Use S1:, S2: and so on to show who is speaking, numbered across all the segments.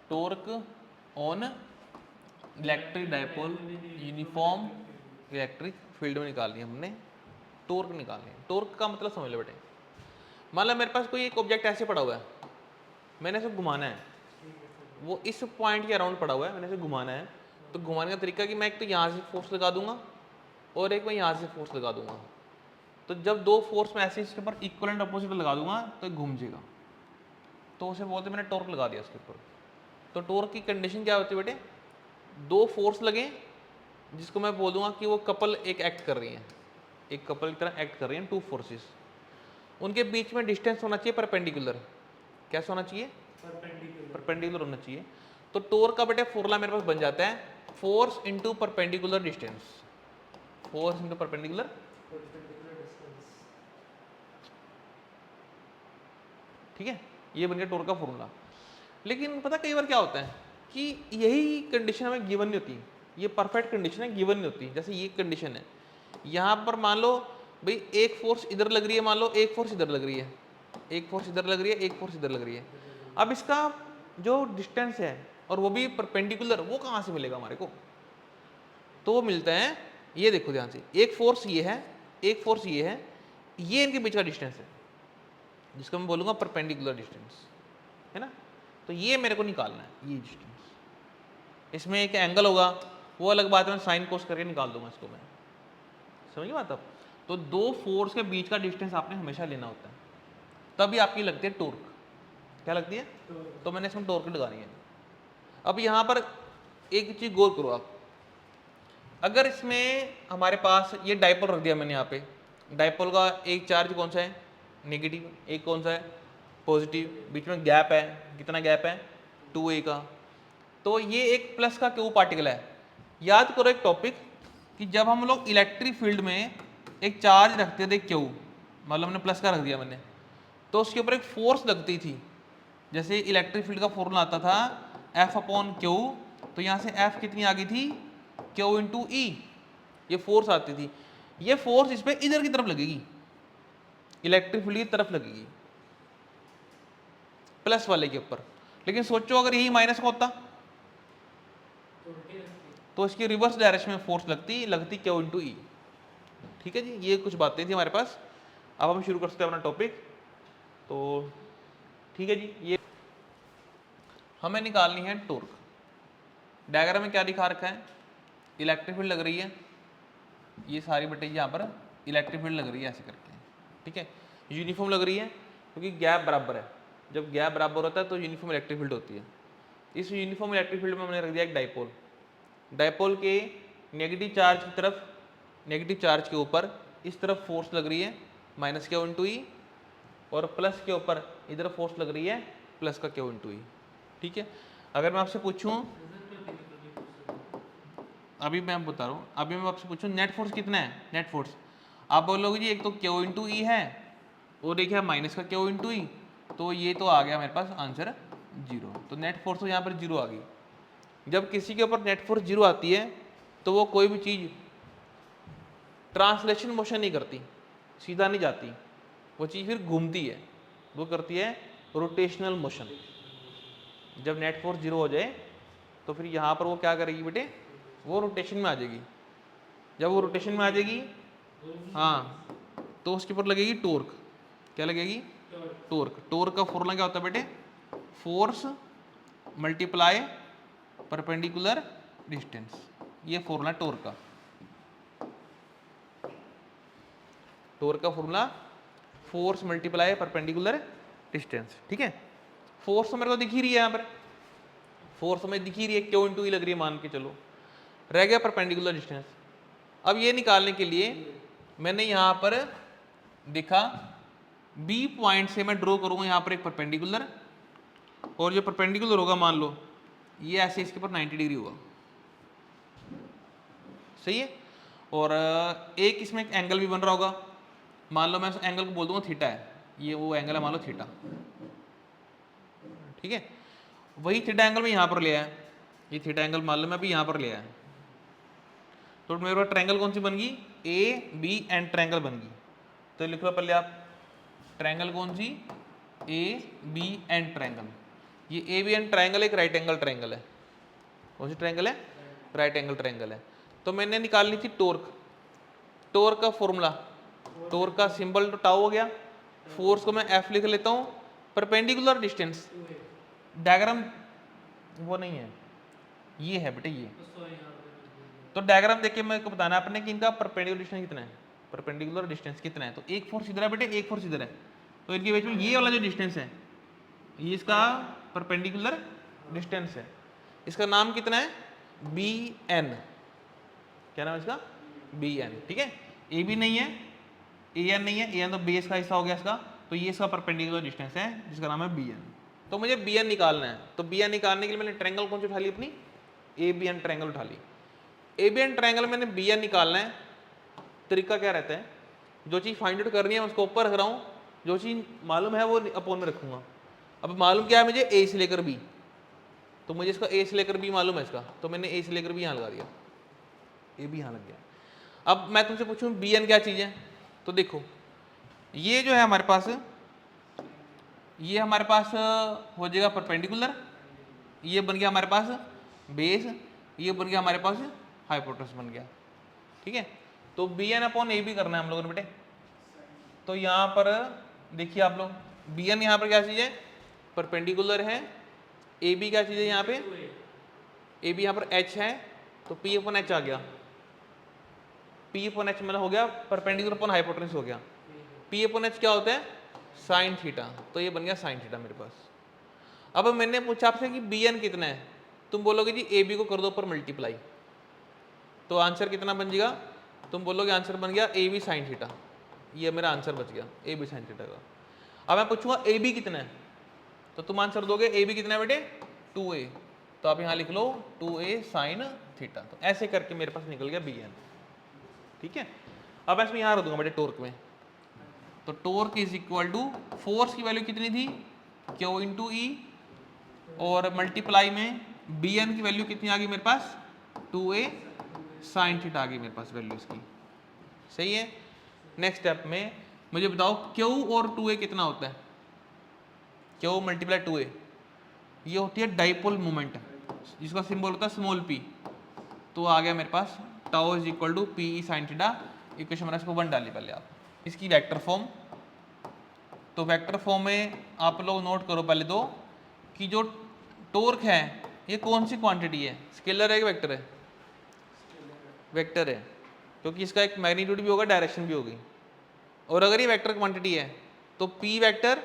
S1: Torque on electric dipole uniform electric field में निकालनी है हमने, टॉर्क निकालनी है। टॉर्क का मतलब समझ लो बेटे, मान लो मेरे पास कोई एक ऑब्जेक्ट ऐसे पड़ा हुआ है, मैंने इसे घुमाना है, वो इस पॉइंट के अराउंड पड़ा हुआ है, मैंने इसे घुमाना है, तो घुमाने का तरीका कि मैं एक तो यहाँ से फोर्स लगा दूंगा और एक मैं यहाँ से फोर्स लगा दूंगा। तो जब दो फोर्स में ऐसे इसके ऊपर इक्वल एंड अपोजिट लगा दूंगा तो घूम जाएगा, तो उसे बोलते मैंने टॉर्क लगा दिया उसके ऊपर। तो टॉर्क की कंडीशन क्या होती है बेटे, दो फोर्स लगे जिसको मैं बोल दूंगा कि वो कपल एक एक्ट कर रही हैं, एक कपल की तरह एक्ट कर रही हैं, टू फोर्सेस, उनके बीच में डिस्टेंस होना चाहिए परपेंडिकुलर। कैसा होना चाहिए? परपेंडिकुलर होना चाहिए। तो टॉर्क का बेटे फॉर्मूला मेरे पास बन जाता है force into perpendicular distance, force into perpendicular, ठीक है, ये बन गया टॉर्क का फॉर्मूला। लेकिन पता कई बार क्या होता है कि यही कंडीशन हमें गिवन नहीं होती, ये परफेक्ट कंडीशन है, गिवन नहीं होती। जैसे ये कंडीशन है, यहाँ पर मान लो भाई एक फोर्स इधर लग रही है, मान लो एक फोर्स इधर लग रही है, एक फोर्स इधर लग रही है, एक फोर्स इधर लग रही है। अब इसका जो डिस्टेंस है और वो भी परपेंडिकुलर, वो कहाँ से मिलेगा हमारे को? तो वो मिलता है, ये देखो ध्यान से, एक फोर्स ये है, एक फोर्स ये है, ये इनके बीच का डिस्टेंस है जिसको मैं बोलूँगा परपेंडिकुलर डिस्टेंस, है ना। तो ये मेरे को निकालना है, ये डिस्टेंस। इसमें एक एंगल होगा, वो अलग बात है, मैं साइन कोस करके निकाल दूंगा इसको मैं, समझ बात अब। तो दो फोर्स के बीच का डिस्टेंस आपने हमेशा लेना होता है, तभी आपकी लगती है टॉर्क। क्या लगती है? तो मैंने इसमें टॉर्क लगानी है। अब यहाँ पर एक चीज गौर करो आप, अगर इसमें हमारे पास ये डायपोल रख दिया मैंने यहाँ पे, डायपोल का एक चार्ज कौन सा है? नेगेटिव। एक कौन सा है? पॉजिटिव। बीच में गैप है, कितना गैप है? 2a का। तो ये एक प्लस का क्यू पार्टिकल है। याद करो एक टॉपिक कि जब हम लोग इलेक्ट्रिक फील्ड में एक चार्ज रखते थे क्यू, मतलब हमने प्लस का रख दिया मैंने, तो उसके ऊपर एक फोर्स लगती थी। जैसे इलेक्ट्रिक फील्ड का फॉर्मूला आता था F अपॉन क्यू, तो यहाँ से F कितनी आ गई थी? क्यू इंटू ई, ये फोर्स आती थी। ये फोर्स इस पर इधर की तरफ लगेगी, इलेक्ट्रिक फील्ड की तरफ लगेगी, प्लस वाले के ऊपर। लेकिन सोचो अगर यही माइनस का होता तो इसकी रिवर्स डायरेक्शन में फोर्स लगती क्यू इंटू ई। ठीक है जी, ये कुछ बातें थी हमारे पास। अब हम शुरू कर सकते हैं अपना टॉपिक। तो ठीक है जी, ये हमें निकालनी है टॉर्क। डायग्राम में क्या दिखा रखा है? इलेक्ट्रिक फील्ड लग रही है, ये सारी बटे यहाँ पर इलेक्ट्रिक फील्ड लग रही है ऐसे करके, ठीक है। यूनिफॉर्म लग रही है क्योंकि गैप बराबर है, जब गैप बराबर होता है तो यूनिफॉर्म इलेक्ट्रिक फील्ड होती है। इस यूनिफॉर्म इलेक्ट्रिक फील्ड में हमने रख दिया एक डायपोल। डायपोल के नेगेटिव चार्ज की तरफ, नेगेटिव चार्ज के ऊपर इस तरफ फोर्स लग रही है माइनस क्यू इंटू ई, और प्लस के ऊपर इधर फोर्स लग रही है प्लस का क्यू इंटू ई, ठीक है। अगर मैं आपसे पूछूं, अभी मैं बता रहा हूँ, अभी मैं आपसे पूछूं नेट फोर्स कितना है? नेट फोर्स आप बोलोगे जी एक तो क्यू इंटू ई है और देखिए माइनस का क्यू इंटू ई, तो ये तो आ गया मेरे पास आंसर 0। तो नेट फोर्स तो यहाँ पर 0 आ गई। जब किसी के ऊपर नेट फोर्स 0 आती है तो वो कोई भी चीज़ ट्रांसलेशन मोशन नहीं करती, सीधा नहीं जाती, वो चीज़ फिर घूमती है, वो करती है रोटेशनल मोशन। जब नेट फोर्स 0 हो जाए तो फिर यहाँ पर वो क्या करेगी बेटे? वो रोटेशन में आ जाएगी। जब वो रोटेशन में आ जाएगी, हाँ, तो उसके ऊपर लगेगी टॉर्क। क्या लगेगी? टॉर्क। टॉर्क का फॉर्मूला क्या होता है बेटे? फोर्स मल्टीप्लाई परपेंडिकुलर डिस्टेंस, ये फॉर्मूला टॉर्क का। टॉर्क का formula force multiply perpendicular distance, ठीक है। फोर्स तो मेरे को दिख ही रही है यहाँ पर, फोर्स हमें दिख ही रही है, क्यू इंटू ई लग रही है मान के चलो। रह गया परपेंडिकुलर डिस्टेंस। अब ये निकालने के लिए मैंने यहाँ पर देखा बी पॉइंट से मैं ड्रॉ करूँगा यहाँ पर एक परपेंडिकुलर, और जो परपेंडिकुलर होगा मान लो ये ऐसे इसके ऊपर 90 डिग्री होगा, सही है। और एक इसमें एक एंगल भी बन रहा होगा, मान लो मैं उस एंगल को बोल दूंगा थीटा है, ये वो एंगल है मान लो थीटा, ठीक है। वही थीटा एंगल में यहाँ पर ले आया, ये थीटा एंगल मान लो मैं अभी यहाँ पर ले आया, तो मेरे पास ट्रायंगल कौन सी बन गई? ए बी एंड ट्रायंगल बन गई। तो लिख लो पहले आप ट्रायंगल कौन सी? A B and triangle. ये ए बी एन ट्राइंगल एक राइट एंगल ट्राइंगल है। कौन सी ट्राइंगल है? राइट एंगल ट्राइंगल है। तो मैंने निकालनी थी टोर्क। टोर्क का फॉर्मूला, टोर्क का सिंबल तो टाउ हो गया, फोर्स को मैं एफ लिख लेता हूँ, परपेंडिकुलर डिस्टेंस, डायग्राम वो नहीं है, ये है बेटे ये। तो डायग्राम देख के मेरे को बताना आपने कि इनका परपेंडिकुलर डिस्टेंस कितना है, परपेंडिकुलर डिस्टेंस कितना है। तो एक फोर्स इधर है बेटे, एक फोर्स इधर है, तो इनके बीच में ये वाला जो डिस्टेंस है ये इसका परपेंडिकुलर डिस्टेंस है। इसका नाम कितना है? B N. क्या नाम है इसका? B N. ठीक है, ए बी नहीं है, ए एन नहीं है, ए एन तो बेस का हिस्सा हो गया इसका, तो ये इसका परपेंडिकुलर डिस्टेंस है जिसका नाम है बी एन। तो मुझे बी एन निकालना है, तो बी एन निकालने के लिए मैंने ट्रायंगल कौन सी उठा ली अपनी? ए बी एन ट्रायंगल उठा ली। ए बी एन ट्रायंगल मैंने बी एन निकालना है। तरीका क्या रहता है, जो चीज़ फाइंड आउट करनी है मैं उसको ऊपर रख रहा हूँ, जो चीज़ मालूम है वो अपोन में रखूंगा। अब मालूम क्या है मुझे? ए से लेकर बी, तो मुझे इसका ए से लेकर बी मालूम है इसका, तो मैंने ए से लेकर बी यहाँ लगा दिया, ए बी यहाँ लग गया। अब मैं तुमसे पूछूं बी एन क्या चीज़ है, तो देखो ये जो है हमारे पास, ये हमारे पास हो जाएगा परपेंडिकुलर, ये बन गया हमारे पास बेस, ये बन गया हमारे पास हाइपोटेनस बन गया। ठीक है, तो B N upon A B करना है हम लोगों ने बेटे। तो यहाँ पर देखिए आप लोग, बी एन यहाँ पर क्या चीज़ है? परपेंडिकुलर है। ए बी क्या चीज़ है यहाँ पे? ए बी यहाँ पर एच है, तो पी अपॉन एच आ गया, पी अपॉन एच मतलब हो गया परपेंडिकुलर अपॉन हाइपोटेनस हो गया। पी अपॉन एच क्या होता है? साइन थीटा, तो ये बन गया साइन थीटा मेरे पास। अब मैंने पूछा आपसे कि बी एन कितना है, तुम बोलोगे जी ए बी को कर दो पर मल्टीप्लाई, तो आंसर कितना बन जाएगा? तुम बोलोगे आंसर बन गया ए बी साइन थीटा, ये मेरा आंसर बच गया ए बी साइन थीटा का। अब मैं पूछूंगा ए बी कितना है, तो तुम आंसर दोगे ए बी कितना है बेटे? 2a, तो आप यहाँ लिख लो 2a साइन थीटा। तो ऐसे करके मेरे पास निकल गया बी एन। ठीक है, अब मैं इसमें यहाँ रख दूंगा बेटे टोर्क में, तो torque is equal to force की वैल्यू कितनी थी? क्यू इंटू ई, और मल्टीप्लाई में बी एन की वैल्यू कितनी आ गई मेरे पास? 2a साइन थीटा आ गई मेरे पास वैल्यू इसकी। सही है। नेक्स्ट स्टेप में मुझे बताओ क्यू और 2a कितना होता है? क्यू मल्टीप्लाई 2a, ये होती है डाइपोल मोमेंट, जिसका सिंबल होता है स्मॉल p। तो आ गया मेरे पास tau is equal to P E sine theta. Equation मैंने इसको 1 डाली पहले आप, इसकी वेक्टर फॉर्म। तो वेक्टर फॉर्म में आप लोग नोट करो पहले तो कि जो टोर्क है ये कौन सी क्वांटिटी है, स्केलर है कि वेक्टर है? वेक्टर है, क्योंकि इसका एक मैग्नीट्यूड भी होगा, डायरेक्शन भी होगी। और अगर ये वेक्टर क्वांटिटी है तो पी वेक्टर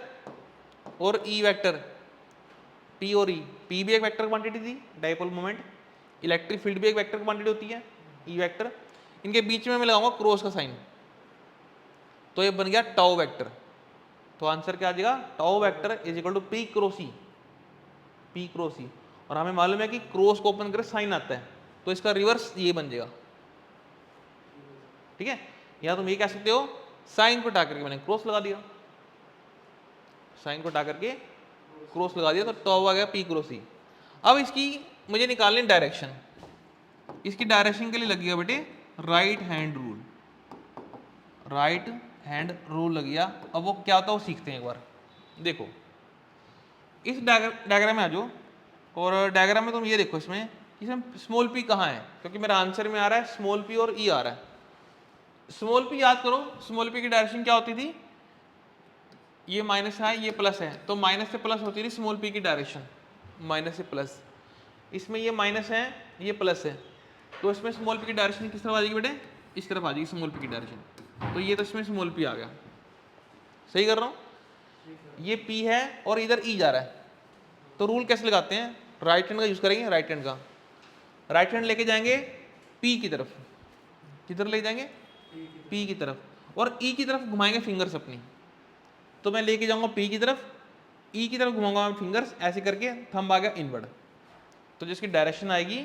S1: और ई वेक्टर, पी और ई, पी भी एक वेक्टर क्वांटिटी थी डाइपोल मोमेंट, इलेक्ट्रिक फील्ड भी एक वेक्टर क्वांटिटी होती है ई वेक्टर, इनके बीच में मैं लगाऊंगा क्रॉस का साइन, तो ये बन गया टाउ वेक्टर। तो आंसर क्या आ जाएगा? Tau vector is equal to P cross E, P cross E. और हमें मालूम है कि क्रॉस को ओपन करके साइन आता है, तो इसका रिवर्स ये बन जाएगा। ठीक है, या तुम ये कह सकते हो साइन को हटा करके मैंने क्रॉस लगा दिया, साइन को हटा करके क्रॉस लगा दिया, तो टाउ आ गया पी क्रॉस ई। अब इसकी मुझे निकालनी डायरेक्शन, इसकी डायरेक्शन के लिए लगेगा बेटे right hand rule, right hand rule लग गया। अब वो क्या होता है वो सीखते हैं एक बार। देखो इस डायग्राम में आ जाओ, और डायग्राम में तुम ये देखो इसमें स्मॉल पी कहाँ है, क्योंकि मेरा आंसर में आ रहा है स्मॉल पी और ई आ रहा है। स्मॉल पी याद करो, स्मॉल पी की डायरेक्शन क्या होती थी? ये माइनस है ये प्लस है, तो माइनस से प्लस होती थी स्मॉल पी की डायरेक्शन, माइनस से प्लस। इसमें ये माइनस है ये प्लस है, तो इसमें स्मॉल पी की डायरेक्शन किस तरफ आ जाएगी बेटे? इस तरफ आ जाएगी स्मॉल पी की डायरेक्शन। तो ये तो इसमें स्मॉल पी आ गया, सही कर रहा हूँ? ये पी है और इधर ई जा रहा है, तो रूल कैसे लगाते हैं? राइट हैंड का यूज करेंगे, राइट हैंड का। राइट हैंड लेके जाएंगे पी की तरफ, किधर ले जाएंगे? पी की तरफ, और ई की तरफ घुमाएंगे फिंगर्स अपनी। तो मैं लेके जाऊंगा पी की तरफ, ई की तरफ घुमाऊंगा मैं फिंगर्स, ऐसे करके थंब आ गया इनवर्ड। तो जिसकी डायरेक्शन आएगी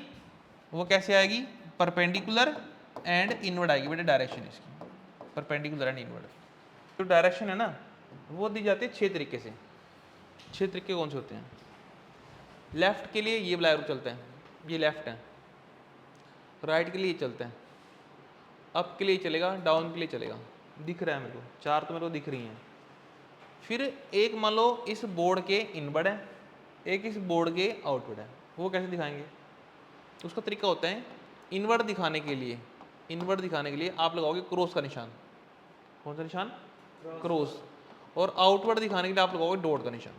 S1: वो कैसे आएगी? परपेंडिकुलर एंड इनवर्ड आएगी बेटे डायरेक्शन इसकी, परपेंडिकुलर एंड इनवर्ड। जो डायरेक्शन है ना वो दी जाती है 6 तरीके से। 6 तरीके कौन से होते हैं? लेफ्ट के लिए ये वाला एरो चलता है, ये लेफ्ट है। राइट के लिए ये चलता है, अप के लिए चलेगा, डाउन के लिए चलेगा। दिख रहा है मेरे को, 4 तो मेरे को दिख रही हैं। फिर एक मान लो इस बोर्ड के इनवर्ड है, एक इस बोर्ड के आउटपुट है, वो कैसे दिखाएंगे? उसका तरीका होता है इनवर्ट दिखाने के लिए, इनवर्ट दिखाने के लिए आप लगाओगे क्रॉस का निशान। कौन सा निशान? क्रॉस। और आउटवर्ड दिखाने के लिए आप लगाओगे डॉट का निशान।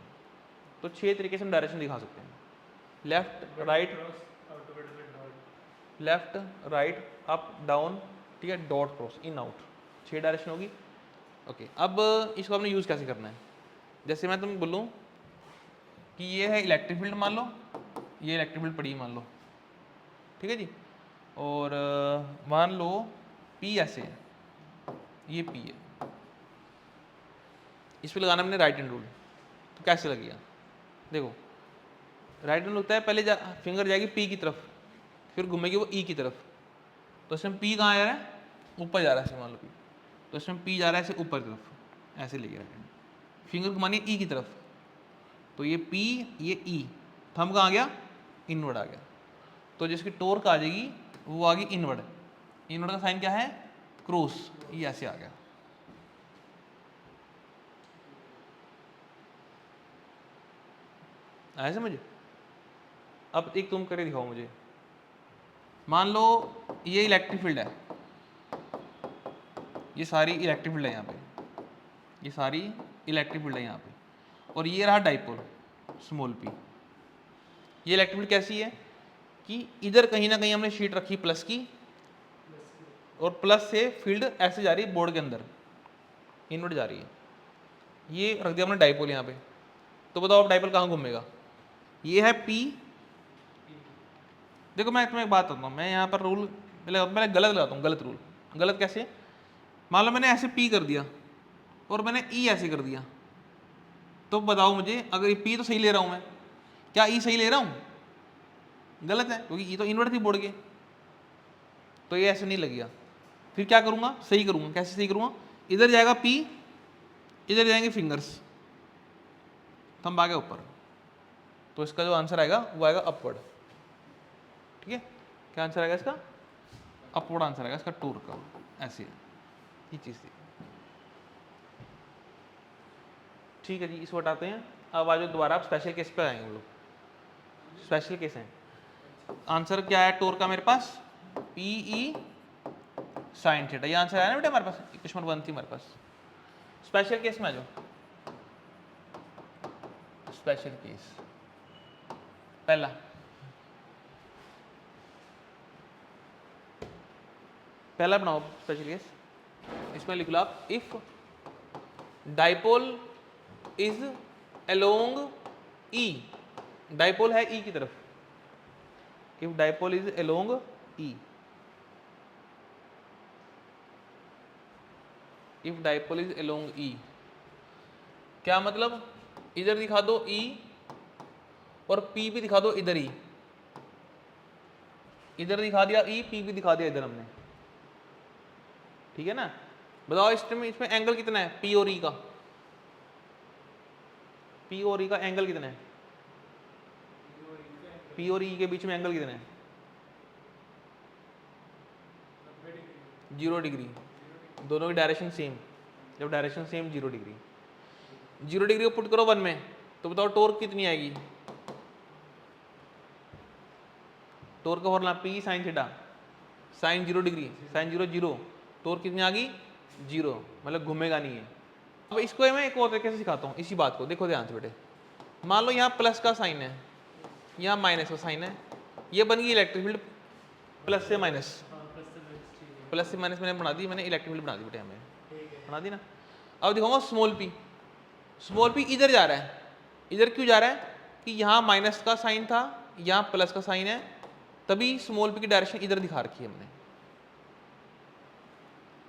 S1: तो 6 तरीके से हम डायरेक्शन दिखा सकते हैं, left right, left right up down, ठीक है, dot cross in out, 6 direction होगी। ओके, अब इसको हमने यूज़ कैसे करना है? जैसे मैं तुम बोलूँ कि ये है इलेक्ट्रिक फील्ड, मान लो ये इलेक्ट्रिक फील्ड पड़ी मान लो, ठीक है जी, और मान लो P ऐसे है, ये P है, इस पर लगाना हमने राइट हैंड रूल। तो कैसे लगेगा? देखो राइट हैंड होता है, पहले फिंगर जाएगी P की तरफ, फिर घूमेगी वो E की तरफ। तो इसमें P कहाँ जा रहा है? ऊपर जा रहा है, ऐसे मान लो P, तो इसमें P जा रहा है ऐसे ऊपर की तरफ, ऐसे लेके राइट हैंड, फिंगर घुमानी E की तरफ, तो ये P ये E, थंब कहाँ आ गया? इनवर्ड आ गया। तो जिसकी टॉर्क आ जाएगी वो आ गई इनवर्ड, इनवर्ड का साइन क्या है? क्रॉस, ये ऐसे आ गया। आया समझ? अब एक तुम करके दिखाओ मुझे, मान लो ये इलेक्ट्रिक फील्ड है, ये सारी इलेक्ट्रिक फील्ड है यहाँ पे, ये सारी इलेक्ट्रिक फील्ड है यहाँ पे, और ये रहा डाइपोल स्मॉल p। ये इलेक्ट्रिक फील्ड कैसी है कि इधर कहीं ना कहीं हमने शीट रखी प्लस की, और प्लस से फील्ड ऐसे जा रही है बोर्ड के अंदर, इनवर्ट जा रही है। ये रख दिया हमने डाइपोल यहाँ पे, तो बताओ अब डाइपोल कहाँ घूमेगा? ये है P। देखो मैं तुम्हें एक बात बताता हूँ, मैं यहाँ पर रूल पहले गलत लगाता हूँ, गलत रूल। गलत कैसे? मान लो मैंने ऐसे P कर दिया और मैंने E ऐसे कर दिया, तो बताओ मुझे, अगर P तो सही ले रहा हूँ मैं, क्या E सही ले रहा हूँ? गलत है, क्योंकि E तो इनवर्ट थी बोर्ड के, तो ये ऐसे नहीं लगेगा। फिर क्या करूँगा? सही करूँगा। कैसे सही करूँगा? इधर जाएगा P, इधर जाएंगे फिंगर्स, थंब आ गया ऊपर, तो इसका जो आंसर आएगा वो आएगा अपवर्ड। ठीक है, क्या आंसर आएगा इसका? अपवर्ड आंसर आएगा इसका टूर का। ऐसी है ये चीज़ थी। ठीक है जी, इसको हटाते हैं। अब आज दोबारा आप स्पेशल केस पे आएंगे हम लोग। स्पेशल केस है, आंसर क्या है टोर का मेरे पास? PE साइन थीटा, ये आंसर आया ना बेटा हमारे पास, क्वेश्चन 1 थी हमारे पास। स्पेशल केस में आ जाओ। स्पेशल केस पहला बनाओ स्पेशल केस। इसमें लिख लो आप, if dipole is along E, dipole है E की तरफ, if dipole is along E, if dipole is along E, क्या मतलब? इधर दिखा दो E और P भी दिखा दो इधर ही, इधर दिखा दिया E, P भी दिखा दिया इधर हमने, ठीक है ना? बताओ इसमें एंगल कितना है P और E का? P और E का एंगल कितना है? P और E के बीच में एंगल कितना है? 0 डिग्री। दोनों की डायरेक्शन सेम, जब डायरेक्शन सेम 0 डिग्री, 0 डिग्री को पुट करो 1 में, तो बताओ टॉर्क कितनी आएगी? टॉर्क का formula P sine theta, sine 0 degree, sine 0 0, torque कितनी आ गई? 0, मतलब घूमेगा नहीं है। अब इसको मैं एक और तरीके से सिखाता हूँ इसी बात को, देखो ध्यान से बेटे। मान लो यहाँ प्लस का साइन है, यहाँ माइनस का साइन है, ये बन गई इलेक्ट्रिक फील्ड प्लस से माइनस, प्लस से माइनस मैंने बना दी, मैंने इलेक्ट्रिक फील्ड बना दी बेटे, हमें बना दी ना। अब दिखाऊंगा स्मॉल p, स्मॉल p इधर जा रहा है, इधर क्यों जा रहा है? कि यहाँ माइनस का साइन था, यहाँ प्लस का साइन है, तभी स्मॉल p की डायरेक्शन इधर दिखा रखी है हमने,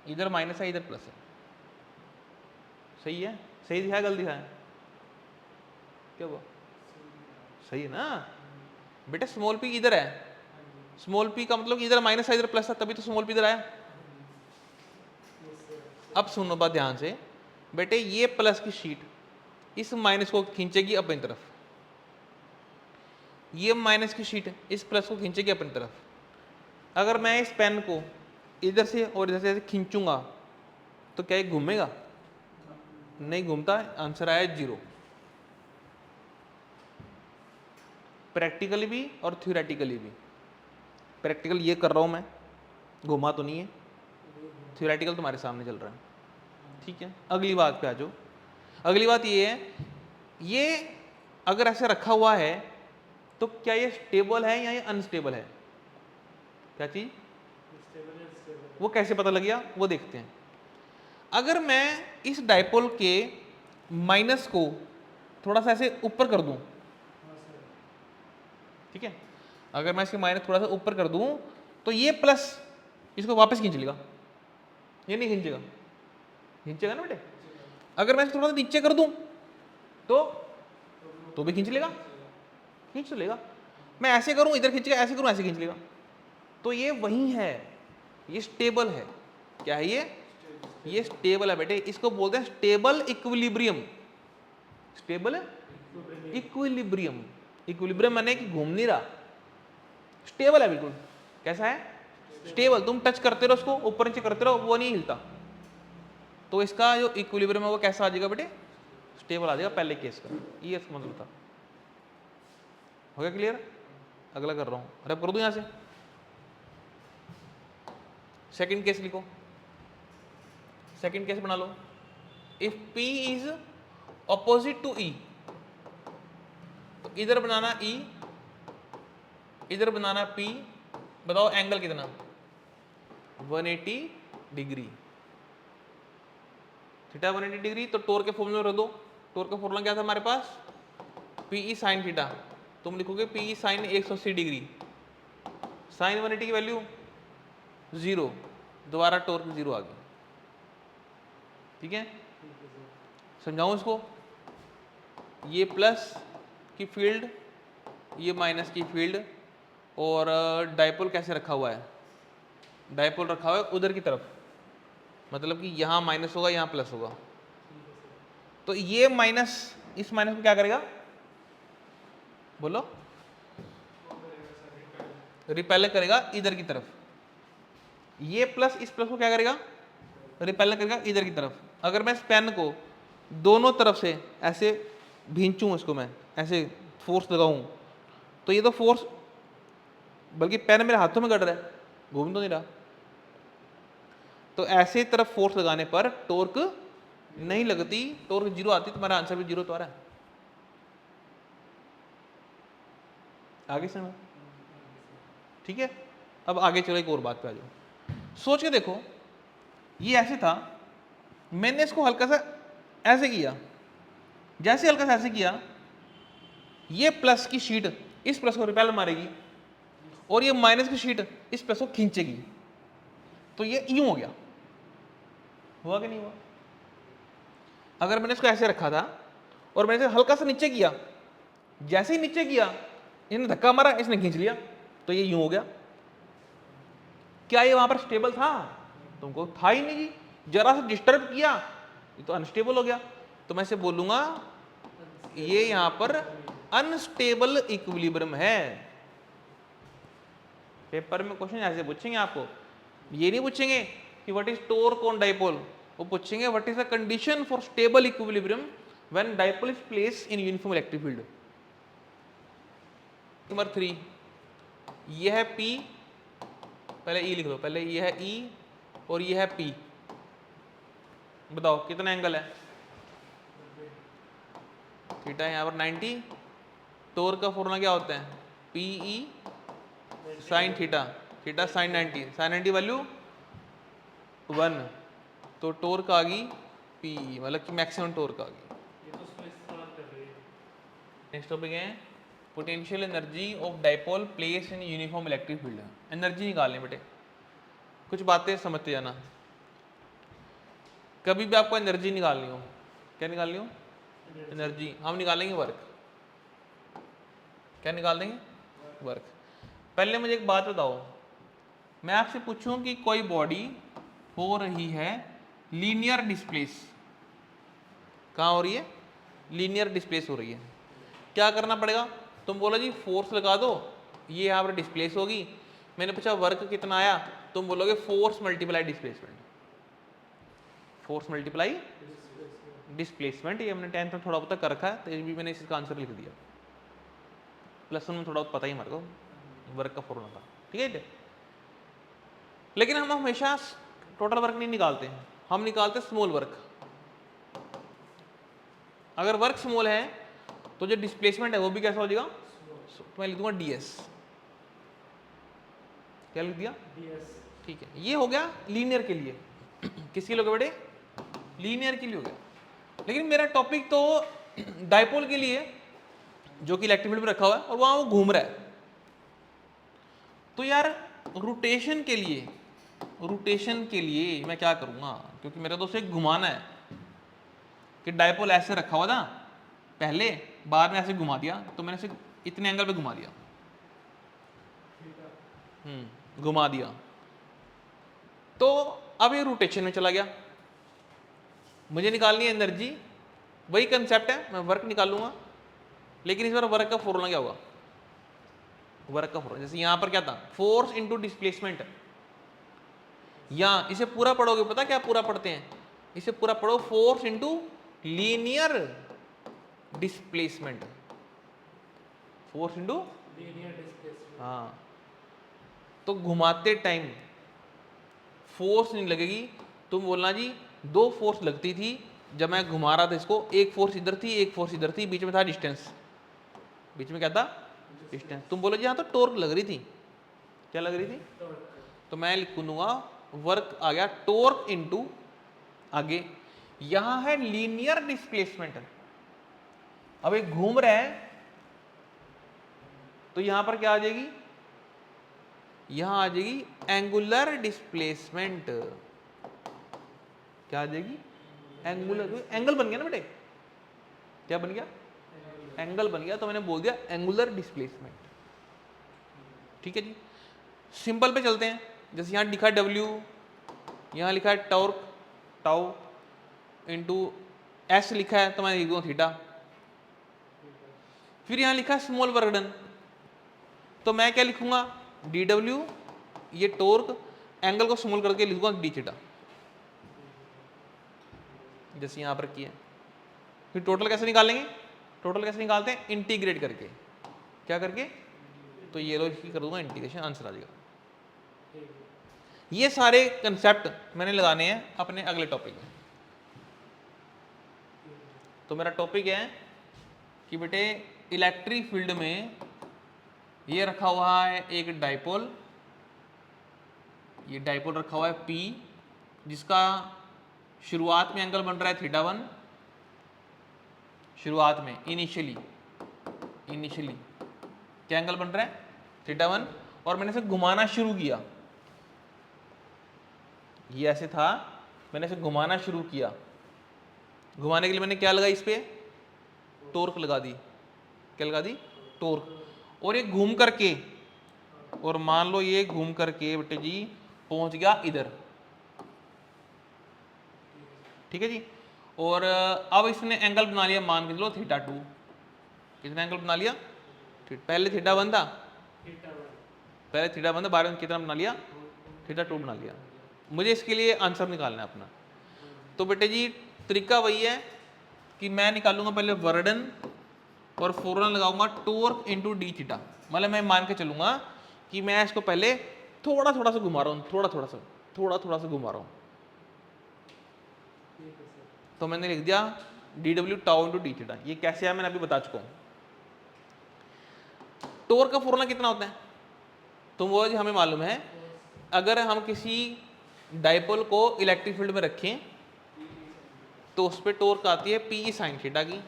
S1: इधर माइनस है इधर प्लस है। सही है? सही दिखाया गलत दिखाया? क्या हुआ? सही है ना बेटे, स्मॉल p इधर है, स्मॉल p का मतलब इधर माइनस है इधर प्लस है, तभी तो स्मॉल p इधर आया। अब सुनो बात ध्यान से बेटे, ये प्लस की शीट इस माइनस को खींचेगी अपनी तरफ, ये माइनस की शीट इस प्लस को खींचेगी अपनी तरफ। अगर मैं इस पेन को इधर से और इधर से खींचूंगा तो क्या ये घूमेगा? नहीं घूमता, आंसर आया 0। प्रैक्टिकली भी और थ्योरेटिकली भी। प्रैक्टिकल ये कर रहा हूँ मैं, घुमा तो नहीं है, थ्योरेटिकल तुम्हारे सामने चल रहा है, ठीक है। अगली बात पे आ जाओ। अगली बात ये है, ये अगर ऐसे रखा हुआ है तो क्या ये स्टेबल है या ये अनस्टेबल है? क्या चीज? वो कैसे पता लग गया, वो देखते हैं। अगर मैं इस डाइपोल के माइनस को थोड़ा सा ऐसे ऊपर कर दूं, ठीक है, अगर मैं इसके माइनस थोड़ा सा ऊपर कर दूं तो ये प्लस इसको वापस खींच लेगा, ये नहीं खींचेगा? खींचेगा ना बेटे। अगर मैं इसको थोड़ा सा नीचे कर दूं तो भी खींच लेगा, खींच तो लेगा। मैं ऐसे करूं इधर खींचेगा, ऐसे करूं ऐसे खींच लेगा। तो ये वही है, ये स्टेबल है। क्या है ये स्टेबल है बेटे। इसको बोलते हैं stable equilibrium. Stable equilibrium. Equilibrium माने कि घूम नहीं रहा, स्टेबल है बिल्कुल। कैसा है? स्टेबल। तुम टच करते रहो उसको, ऊपर नीचे करते रहो, वो नहीं हिलता। तो इसका जो इक्विलिब्रियम है वो कैसा आ जाएगा बेटे? स्टेबल आ जाएगा पहले केस का। ये समझ लो था। हो गया क्लियर? अगला कर रहा हूं, रैप कर दूं यहां से। सेकंड केस लिखो, सेकंड केस बना लो। If P is opposite to E, तो इधर बनाना E, इधर बनाना P। बताओ एंगल कितना? 180 डिग्री। Theta 180 degree. तो टोर के फॉर्मूला रख दो। टोर का फॉर्मूला क्या था हमारे पास? PE sine theta. तुम लिखोगे PE साइन 180 डिग्री। साइन 180 की वैल्यू 0, दोबारा टोर्क 0 आ गया। ठीक है, समझाऊं इसको? ये प्लस की फील्ड, ये माइनस की फील्ड, और डाइपोल कैसे रखा हुआ है? डाइपोल रखा हुआ है उधर की तरफ, मतलब कि यहाँ माइनस होगा, यहाँ प्लस होगा। तो ये माइनस इस माइनस को क्या करेगा? बोलो। रिपेल करेगा इधर की तरफ। ये प्लस इस प्लस को क्या करेगा? रिपेल करेगा इधर की तरफ। अगर मैं इस पेन को दोनों तरफ से ऐसे भींचूं, इसको मैं ऐसे फोर्स लगाऊं, तो ये तो फोर्स, बल्कि पेन मेरे हाथों में गड़ रहा है, घूम तो नहीं रहा। तो ऐसे तरफ फोर्स लगाने पर टॉर्क नहीं लगती, टॉर्क 0 आती। तुम्हारा आंसर भी 0 तो आ रहा है। आगे से ठीक है। अब आगे चलो एक और बात पे आ जाओ। सोच के देखो, ये ऐसे था, मैंने इसको हल्का सा ऐसे किया, जैसे हल्का सा ऐसे किया, ये प्लस की शीट इस प्लस को रिपेल मारेगी और ये माइनस की शीट इस प्लस को खींचेगी। तो ये यूं हो गया, हुआ कि नहीं हुआ? अगर मैंने इसको ऐसे रखा था और मैंने इसे हल्का सा नीचे किया, जैसे ही नीचे किया इसने धक्का मारा, इसने खींच लिया, तो ये यूं हो गया। क्या ये वहां पर स्टेबल था? तुमको था ही नहीं जी। जरा सा डिस्टर्ब किया ये तो अनस्टेबल हो गया। तो मैं इसे बोलूंगा ये यहां पर अनस्टेबल इक्विलिब्रियम है। पेपर में क्वेश्चन ऐसे पूछेंगे आपको, ये नहीं पूछेंगे कि what is torque on dipole, वो पूछेंगे what is the condition for stable equilibrium when dipole is placed in uniform electric field. Number 3, ये है P, पहले E लिख दो, पहले ये है E और ये है P। बताओ कितना एंगल है? थीटा यहाँ पर 90। टॉर्क का फॉर्मूला क्या होता है? PE sine theta, theta sine 90, sine 90 value 1। तो टॉर्क आ गई PE, मतलब कि मैक्सिमम टॉर्क आ गई। नेक्स्ट टॉपिक है potential energy of dipole place in uniform electric field. Energy निकालने बेटे, कुछ बातें समझते जाना। कभी भी आपको एनर्जी निकालनी हो, क्या निकालनी हो? एनर्जी। हम निकालेंगे वर्क। क्या निकाल देंगे? वर्क। पहले मुझे एक बात बताओ, मैं आपसे पूछूं कि कोई बॉडी हो रही है लीनियर डिस्प्लेस, कहाँ हो रही है? लीनियर डिस्प्लेस हो रही है, क्या करना पड़ेगा? तुम बोलो जी फोर्स लगा दो, ये यहाँ पर डिस्प्लेस होगी। मैंने पूछा वर्क कितना आया, तुम बोलोगे force multiply displacement. Force multiply displacement, ये हमने 10th में थोड़ा बहुत कर रखा है, तो ये भी मैंने इसका आंसर लिख दिया। +1 में थोड़ा पता ही हमारे को वर्क का फॉर्मूला था, ठीक है। लेकिन हम हमेशा टोटल वर्क नहीं निकालते हैं, हम निकालते स्मॉल वर्क। अगर वर्क स्मॉल है तो जो डिस्प्लेसमेंट है वो भी कैसा हो जाएगा, मैं लिख दूंगा ds। क्या लिख दिया, ds, ठीक है। ये हो गया लीनियर के लिए। किसके लिए हो गया बेटे, लीनियर के लिए हो गया। लेकिन मेरा टॉपिक तो डाइपोल के लिए, जो कि इलेक्ट्रिक फील्ड में रखा हुआ है और वहां वो घूम रहा है। तो यार रोटेशन के लिए, रोटेशन के लिए मैं क्या करूंगा, क्योंकि मेरा तो उसे घुमाना है कि डाइपोल ऐसे रखा हुआ था पहले, बाद में ऐसे घुमा दिया, तो मैंने इसे इतने एंगल पे घुमा दिया, घुमा दिया, तो अब ये रोटेशन में चला गया। मुझे निकालनी है एनर्जी, वही कंसेप्ट है, मैं वर्क निकालूंगा, लेकिन इस बार वर्क का फॉर्मूला क्या होगा, वर्क का फॉर्मूला जैसे यहां पर क्या था, फोर्स इनटू डिस्प्लेसमेंट। या इसे पूरा पढ़ोगे, पता क्या पूरा पढ़ते हैं, इसे पूरा पढ़ो, force into linear displacement, force into linear displacement. हाँ, तो घुमाते टाइम फोर्स नहीं लगेगी, तुम बोलना जी दो फोर्स लगती थी जब मैं घुमा रहा था इसको, एक फोर्स इधर थी एक फोर्स इधर थी, बीच में था डिस्टेंस, बीच में क्या था, डिस्टेंस। तुम बोलो जी हाँ तो टॉर्क लग रही थी, क्या लग रही थी, तो मैं लिख दूंगा वर्क आ गया टॉर्क इनटू, आगे यहां है लीनियर डिस्प्लेसमेंट। अब एक घूम रहा है तो यहां पर क्या आ जाएगी, यहां आ जाएगी एंगुलर डिस्प्लेसमेंट। क्या आ जाएगी, एंगुलर, एंगल बन गया ना बेटे, क्या बन गया, एंगल बन गया, तो मैंने बोल दिया एंगुलर डिस्प्लेसमेंट, ठीक है जी। सिंपल पे चलते हैं, जैसे यहां लिखा है W, यहां लिखा है टॉर्क टाउ इंटू S लिखा है, तो मैं लिख दूंगा थीटा। फिर यहां लिखा है स्मॉल वर्क डन, तो मैं क्या लिखूंगा, dW, ये टॉर्क, एंगल को स्मॉल करके लिखूंगा d थीटा, जैसे यहां पर किया। फिर टोटल कैसे निकालेंगे, टोटल कैसे निकालते हैं, इंटीग्रेट करके, क्या करके, तो ये लो इसकी कर दूंगा इंटीग्रेशन, आंसर आ जाएगा। ये सारे कंसेप्ट मैंने लगाने हैं अपने अगले टॉपिक में। तो मेरा टॉपिक है कि बेटे इलेक्ट्रिक फील्ड में ये रखा हुआ है एक डाइपोल, ये डाइपोल रखा हुआ है P, जिसका शुरुआत में एंगल बन रहा है θ1, शुरुआत में इनिशियली क्या एंगल बन रहा है θ1, और मैंने इसे घुमाना शुरू किया, ये ऐसे था, मैंने इसे घुमाना शुरू किया, घुमाने के लिए मैंने क्या लगा, इस पे टॉर्क लगा दी, क्या लगा दी, टॉर्क। और ये घूम करके, और मान लो ये घूम करके बेटे जी पहुंच गया इधर, ठीक है जी। और अब इसने एंगल बना लिया, मान के चलो θ2, कितना एंगल बना लिया, पहले θ1 था, पहले θ1 था, बाद में कितना बना लिया, θ2 बना लिया। मुझे इसके लिए आंसर निकालना है अपना, तो बेटे जी तरीका वही है कि मैं निकालूंगा पहले वर्डन और फॉर्मूला लगाऊंगा टॉर्क इनटू d थीटा। मतलब मैं मान के चलूंगा कि मैं इसको पहले थोड़ा थोड़ा सा घुमा रहा हूँ, थोड़ा थोड़ा सा घुमा रहा हूँ, तो मैंने लिख दिया dw tau into d theta. ये कैसे है मैंने अभी बता चुका हूँ। टॉर्क का फॉर्मूला कितना होता है, तो वो जी हमें मालूम है, अगर हम किसी डाइपोल को इलेक्ट्रिक फील्ड में रखें तो उस पर टॉर्क आती है P साइन थीटा की,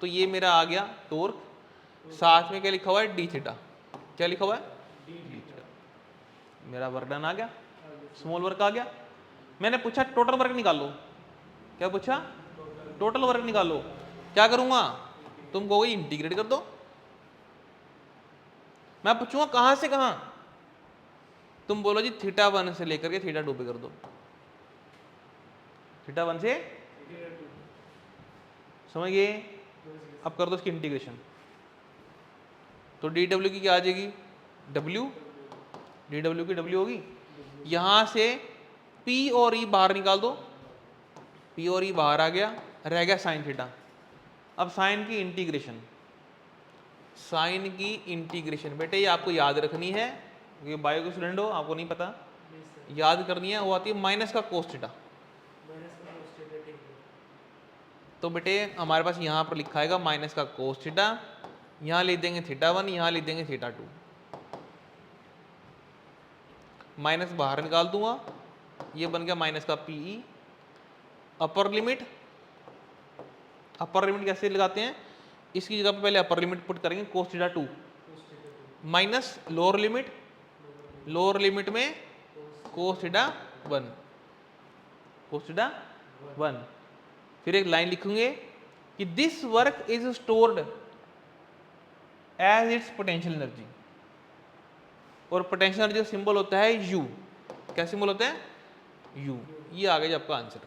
S1: तो ये मेरा आ गया टॉर्क, साथ में क्या लिखा हुआ है d थीटा, क्या लिखा हुआ है d थीटा, मेरा वर्क डन आ गया, स्मॉल वर्क आ गया। मैंने पूछा टोटल वर्क निकालो, क्या पूछा, टोटल वर्क निकालो, क्या करूंगा, तुम कहोगे इंटीग्रेट कर दो, मैं पूछूंगा कहां से कहां, तुम बोलो जी θ1 से लेकर के θ2 पे कर दो, θ1 से समझ गए। अब कर दो इसकी इंटीग्रेशन, तो dw की क्या आ जाएगी, w, dw की w होगी, यहां से p और e बाहर निकाल दो, p और e बाहर आ गया, रह गया साइन थीटा। अब साइन की इंटीग्रेशन, साइन की इंटीग्रेशन, बेटे ये आपको याद रखनी है, क्योंकि बायो के स्टूडेंट हो, आपको नहीं पता, याद करनी है। वो आती है माइनस का कोस थीटा। तो बेटे हमारे पास यहाँ पर लिखा आएगा माइनस का कोस थीटा, यहाँ लिख देंगे θ1, यहाँ लिख देंगे θ2। माइनस बाहर निकाल दूंगा, ये बन गया माइनस का PE। अपर लिमिट कैसे लगाते हैं, इसकी जगह पे पहले अपर लिमिट पुट करेंगे कोस θ2 माइनस लोअर लिमिट में कोस θ1, फिर एक लाइन लिखेंगे कि this work is stored as its potential energy, और पोटेंशियल एनर्जी का सिंबल होता है U। क्या सिंबल होता है? U। ये आ गया आपका आंसर।